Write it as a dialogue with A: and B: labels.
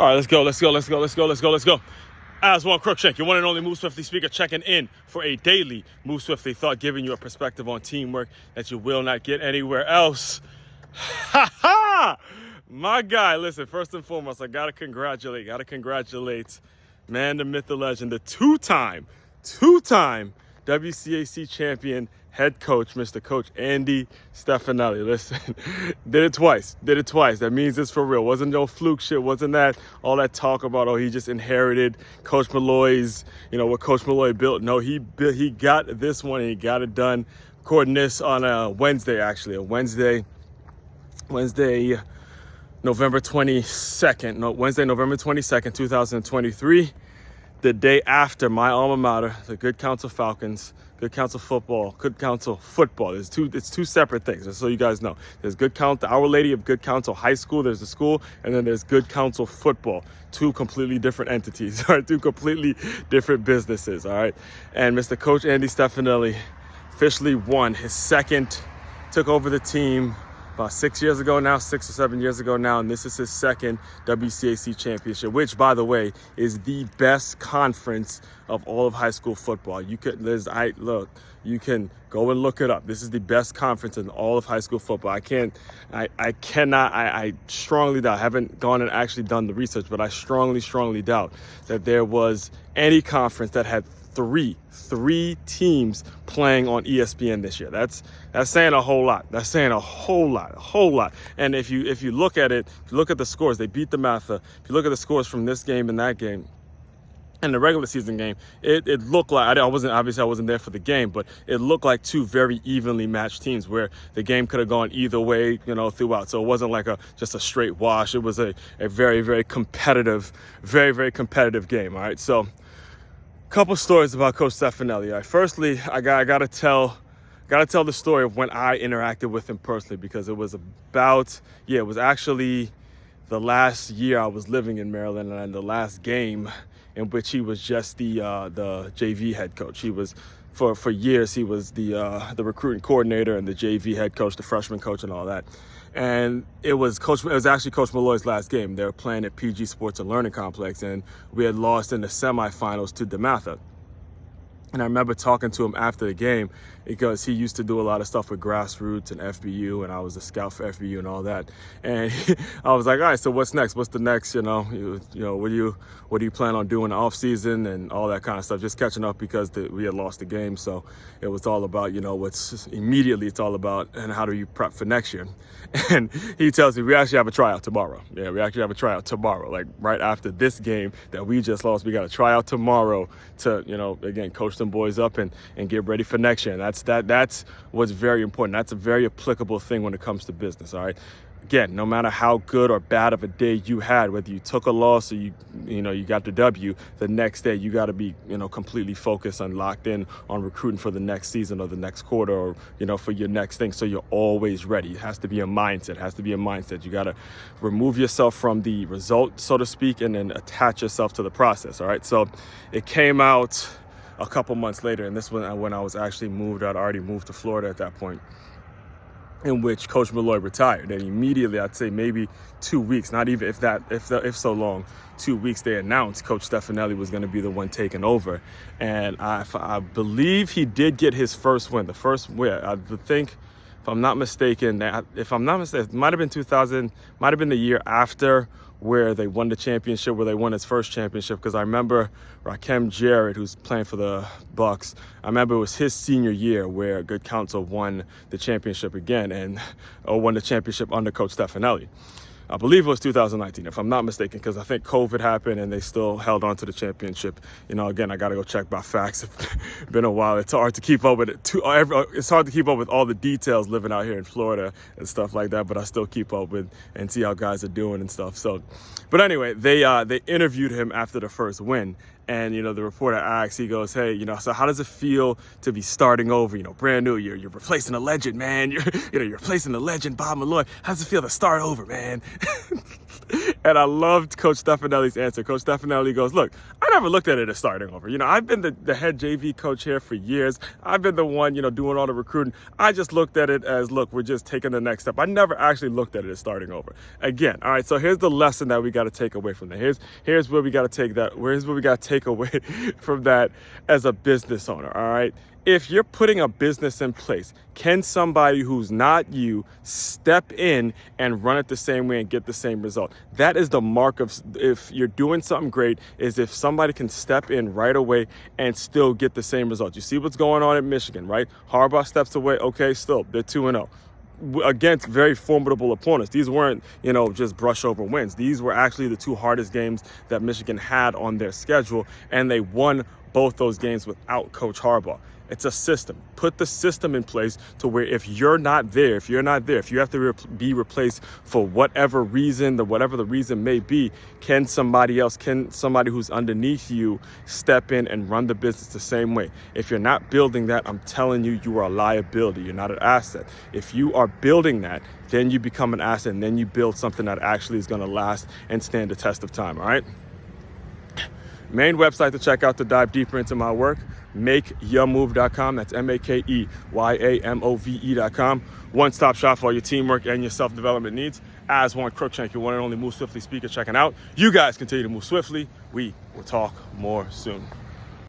A: All right, let's go. Aswand Cruickshank, your one and only Move Swiftly speaker, checking in for a daily Move Swiftly thought, giving you a perspective on teamwork that you will not get anywhere else. Ha ha! My guy, listen, first and foremost, I gotta congratulate, man, the myth, the legend, the two-time WCAC champion head coach, Mr. Coach Andy Stefanelli. Listen, did it twice. That means it's for real. Wasn't no fluke shit. Wasn't that all that talk about, oh, he just inherited Coach Malloy's, what Coach Malloy built. No, he got this one and he got it done. Recording this on a Wednesday, November 22nd. Wednesday, November 22nd, 2023. The day after my alma mater, the Good Counsel Falcons, Good Counsel football. It's two separate things, just so you guys know. There's Our Lady of Good Counsel High School, there's the school, and then there's Good Counsel football. Two completely different entities, all right? Two completely different businesses, all right? And Mr. Coach Andy Stefanelli officially won his second, took over the team about 6 or 7 years ago now, and this is his second WCAC championship, which, by the way, is the best conference of all of high school football. You can go and look it up. This is the best conference in all of high school football. I strongly doubt, I haven't gone and actually done the research, but I strongly doubt that there was any conference that had three teams playing on ESPN this year. That's saying a whole lot. And if you look at it, if you look at the scores, they beat the Matha. If you look at the scores from this game and that game, and the regular season game, it looked like, I wasn't there for the game, but it looked like two very evenly matched teams where the game could have gone either way, throughout. So it wasn't like just a straight wash. It was a very, very competitive game. All right. So couple stories about Coach Stefanelli. All right. Firstly, I gotta tell the story of when I interacted with him personally, because it was actually the last year I was living in Maryland, and the last game in which he was just the JV head coach. He was for years he was the recruiting coordinator and the JV head coach, the freshman coach, and all that. And it was actually Coach Malloy's last game. They were playing at PG Sports and Learning Complex, and we had lost in the semifinals to DeMatha. And I remember talking to him after the game, because he used to do a lot of stuff with grassroots and FBU, and I was a scout for FBU and all that. And I was like, all right, so what's next? What's the next? What do you plan on doing in the off season and all that kind of stuff? Just catching up, because we had lost the game, so it was all about it's all about, and how do you prep for next year? And he tells me we actually have a tryout tomorrow. Yeah, we actually have a tryout tomorrow. Like right after this game that we just lost, we got a tryout tomorrow to again coach them boys up and get ready for next year. And that's what's very important. That's a very applicable thing when it comes to business. All right. Again, no matter how good or bad of a day you had, whether you took a loss or you got the W, the next day you got to be completely focused and locked in on recruiting for the next season or the next quarter, or for your next thing. So you're always ready. It has to be a mindset. You got to remove yourself from the result, so to speak, and then attach yourself to the process. All right. So it came out a couple months later, and this was when I was actually moved. I'd already moved to Florida at that point, in which Coach Malloy retired. And immediately, I'd say maybe 2 weeks, not even if so long, 2 weeks, they announced Coach Stefanelli was going to be the one taking over. And I believe he did get his first win. The first win, I think, if I'm not mistaken, it might have been 2000, might have been the year after where they won the championship, where they won his first championship. Because I remember Rakim Jarrett, who's playing for the Bucks, I remember it was his senior year where Good Counsel won the championship again, won the championship under Coach Stefanelli. I believe it was 2019, if I'm not mistaken, because I think COVID happened and they still held on to the championship. Again, I got to go check my facts. It's been a while. It's hard to keep up with it. It's hard to keep up with all the details living out here in Florida and stuff like that, but I still keep up with and see how guys are doing and stuff. So, but anyway, they interviewed him after the first win. And, the reporter asks, he goes, hey, so how does it feel to be starting over, brand new? You're replacing a legend, man. You're replacing the legend, Bob Malloy. How does it feel to start over, man? And I loved Coach Stefanelli's answer. Coach Stefanelli goes, look, I never looked at it as starting over. I've been the head JV coach here for years. I've been the one, doing all the recruiting. I just looked at it as, look, we're just taking the next step. I never actually looked at it as starting over. Again, all right, so here's the lesson that we got to take away from that. Here's where we got to take that. Here's what we got to take away from that as a business owner, all right? If you're putting a business in place, can somebody who's not you step in and run it the same way and get the same result? That is the mark of, if you're doing something great, is if somebody can step in right away and still get the same result. You see what's going on in Michigan, right? Harbaugh steps away. Okay, still, they're 2-0. Against very formidable opponents. These weren't, just brush over wins. These were actually the two hardest games that Michigan had on their schedule, and they won both those games without Coach Harbaugh. It's a system. Put the system in place to where if you have to be replaced for whatever reason, whatever the reason may be, can somebody who's underneath you step in and run the business the same way? If you're not building that, I'm telling you, you are a liability. You're not an asset. If you are building that, then you become an asset, and then you build something that actually is going to last and stand the test of time, all right? Main website to check out to dive deeper into my work, makeyourmove.com. That's makeyourmove.com. One-stop shop for all your teamwork and your self-development needs. Aswand Cruickshank, your one and only Move Swiftly speaker, checking out. You guys continue to move swiftly. We will talk more soon.